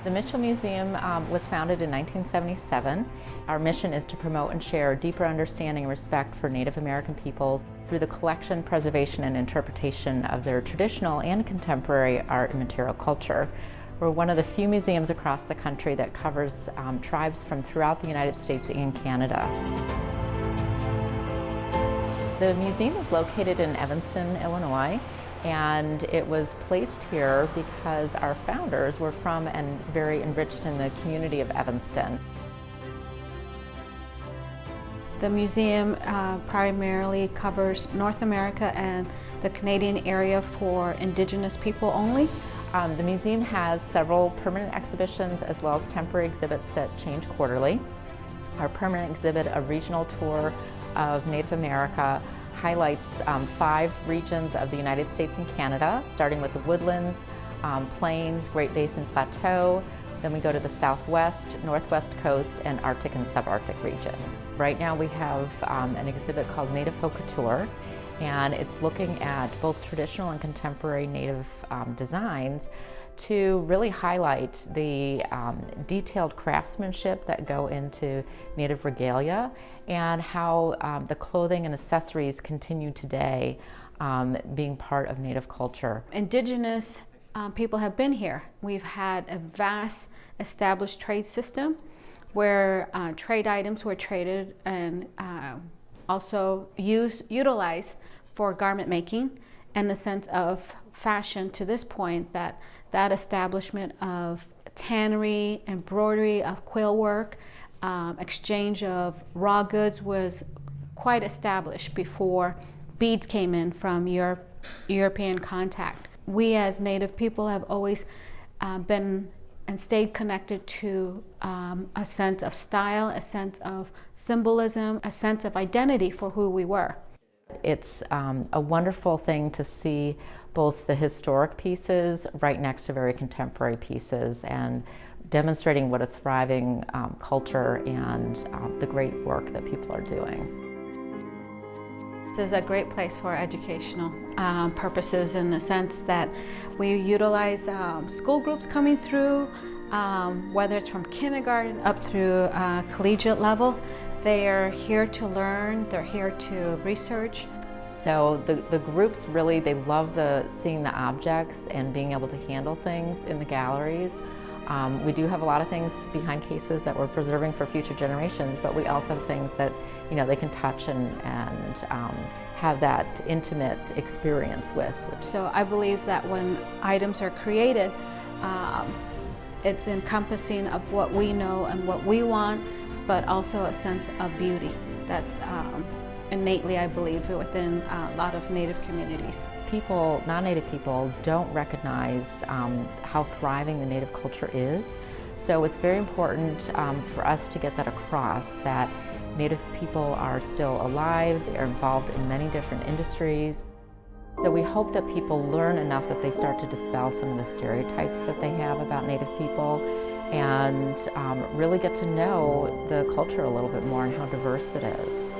The Mitchell Museum was founded in 1977. Our mission is to promote and share a deeper understanding and respect for Native American peoples through the collection, preservation, and interpretation of their traditional and contemporary art and material culture. We're one of the few museums across the country that covers tribes from throughout the United States and Canada. The museum is located in Evanston, Illinois, and it was placed here because our founders were from and very enriched in the community of Evanston. The museum primarily covers North America and the Canadian area for Indigenous people only. The museum has several permanent exhibitions as well as temporary exhibits that change quarterly. Our permanent exhibit, A Regional Tour of Native America, highlights 5 regions of the United States and Canada, starting with the woodlands, plains, Great Basin Plateau. Then we go to the southwest, northwest coast, and Arctic and subarctic regions. Right now we have an exhibit called Native Haute Couture, and it's looking at both traditional and contemporary Native designs to really highlight the detailed craftsmanship that go into Native regalia and how the clothing and accessories continue today being part of Native culture. Indigenous people have been here. We've had a vast established trade system where trade items were traded and also utilized for garment making, and the sense of fashion to this point, that establishment of tannery, embroidery, of quill work, exchange of raw goods was quite established before beads came in from European contact. We as Native people have always been and stayed connected to a sense of style, a sense of symbolism, a sense of identity for who we were. It's a wonderful thing to see both the historic pieces right next to very contemporary pieces and demonstrating what a thriving culture and the great work that people are doing. This is a great place for educational purposes in the sense that we utilize school groups coming through, whether it's from kindergarten up through collegiate level. They are here to learn, they're here to research. So the groups really, they love seeing the objects and being able to handle things in the galleries. We do have a lot of things behind cases that we're preserving for future generations, but we also have things that they can touch and have that intimate experience with. So I believe that when items are created, it's encompassing of what we know and what we want, but also a sense of beauty that's innately, I believe, within a lot of Native communities. People, non-Native people, don't recognize how thriving the Native culture is. So it's very important for us to get that across, that Native people are still alive, they're involved in many different industries. So we hope that people learn enough that they start to dispel some of the stereotypes that they have about Native people and really get to know the culture a little bit more and how diverse it is.